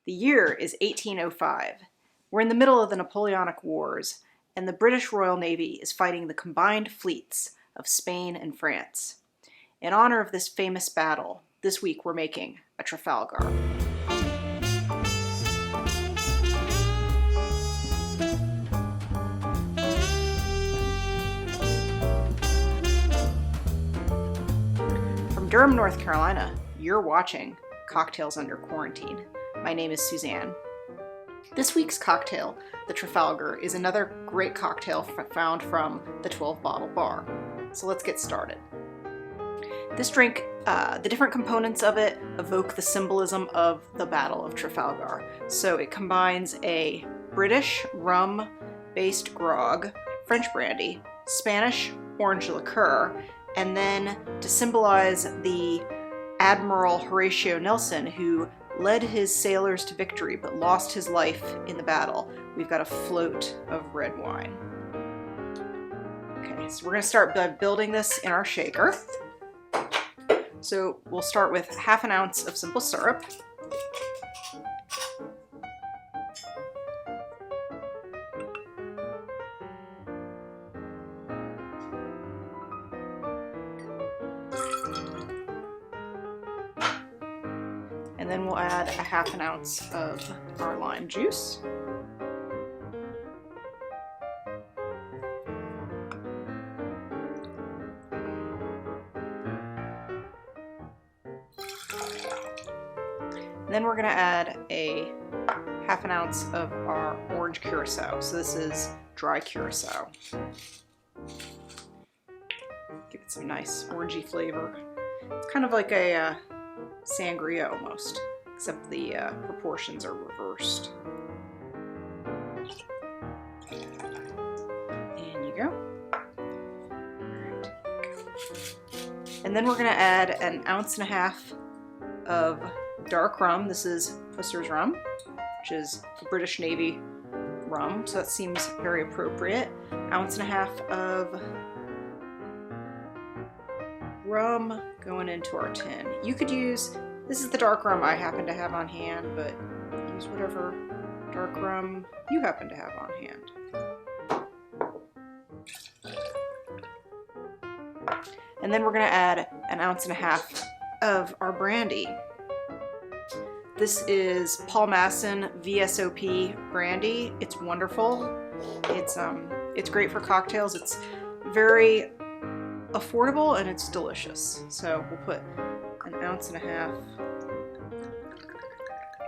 The year is 1805. We're in the middle of the Napoleonic Wars, and the British Royal Navy is fighting the combined fleets of Spain and France. In honor of this famous battle, this week we're making a Trafalgar. From Durham, North Carolina, you're watching Cocktails Under Quarantine. My name is Suzanne. This week's cocktail, the Trafalgar, is another great cocktail found from the 12-bottle bar. So let's get started. This drink, the different components of it evoke the symbolism of the Battle of Trafalgar. So it combines a British rum-based grog, French brandy, Spanish orange liqueur, and then to symbolize the Admiral Horatio Nelson, who led his sailors to victory but lost his life in the battle, we've got a float of red wine. Okay, so we're going to start by building this in our shaker. So we'll start with half an ounce of simple syrup. And then we'll add a half an ounce of our lime juice. And then we're going to add a half an ounce of our orange curacao. So this is dry curacao. Give it some nice orangey flavor. It's kind of like a sangria almost, except the proportions are reversed. And you go. Right. And then we're going to add an ounce and a half of dark rum. This is Pusser's rum, which is a British Navy rum, so that seems very appropriate. Ounce and a half of rum going into our tin. You could use, this is the dark rum I happen to have on hand, but use whatever dark rum you happen to have on hand. And then we're going to add an ounce and a half of our brandy. This is Paul Masson VSOP brandy. It's wonderful. It's great for cocktails. It's very affordable and it's delicious. So we'll put an ounce and a half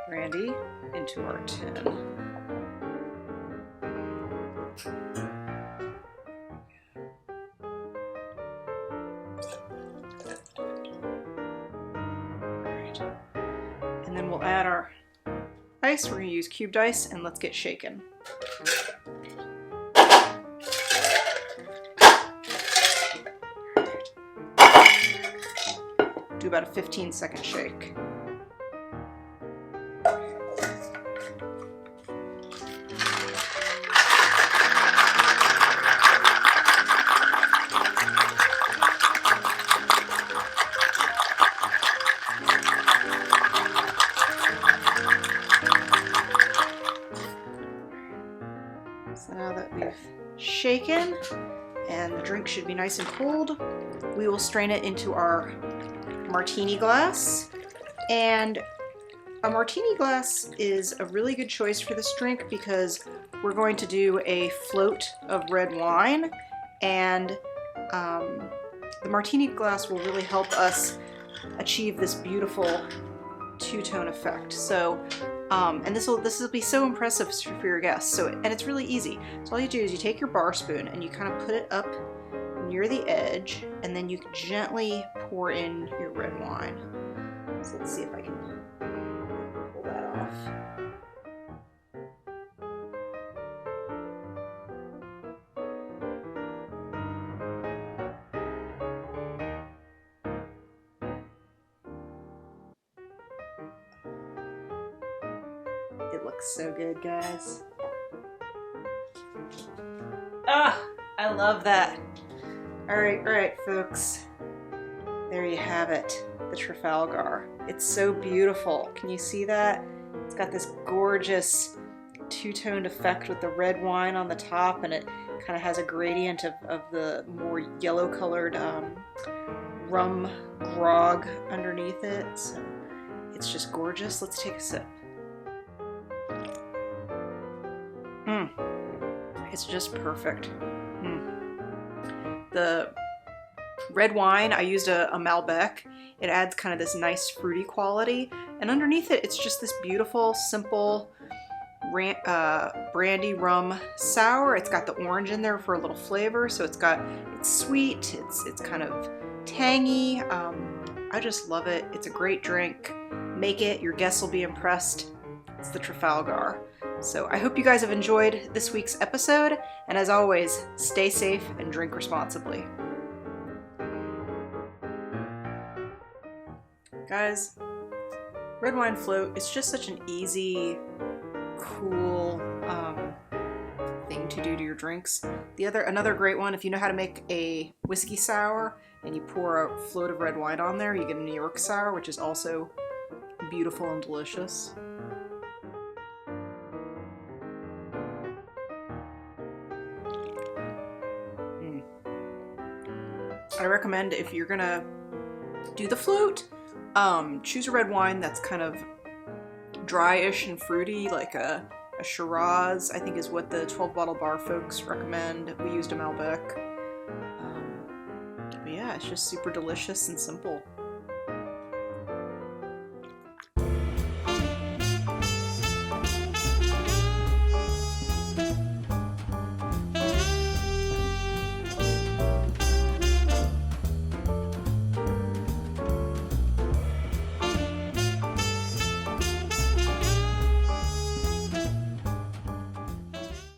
brandy into our tin. Alright. And then we'll add our ice. We're going to use cubed ice, and let's get shaken. Do about a 15-second shake. So now that we've shaken and the drink should be nice and cold, we will strain it into our martini glass. And a martini glass is a really good choice for this drink because we're going to do a float of red wine, and the martini glass will really help us achieve this beautiful two-tone effect. So and this will be so impressive for your guests. So, and it's really easy. So all you do is you take your bar spoon and you kind of put it up near the edge, and then you gently pour in your red wine. So let's see if I can pull that off. It looks so good, guys. Ah, I love that. All right, folks. There you have it, the Trafalgar. It's so beautiful. Can you see that? It's got this gorgeous two-toned effect with the red wine on the top, and it kind of has a gradient of the more yellow-colored rum grog underneath it. So it's just gorgeous. Let's take a sip. It's just perfect. The red wine, I used a Malbec. It adds kind of this nice fruity quality, and underneath it, it's just this beautiful, simple brandy rum sour. It's got the orange in there for a little flavor, so it's sweet, it's kind of tangy. I just love it. It's a great drink. Make it, your guests will be impressed. It's the Trafalgar. So I hope you guys have enjoyed this week's episode, and as always, stay safe and drink responsibly. Guys, red wine float is just such an easy, cool thing to do to your drinks. Another great one, if you know how to make a whiskey sour and you pour a float of red wine on there, you get a New York sour, which is also beautiful and delicious. I recommend, if you're gonna do the float, choose a red wine that's kind of dry-ish and fruity, like a Shiraz, I think is what the 12 Bottle Bar folks recommend. We used a Malbec. But yeah, it's just super delicious and simple.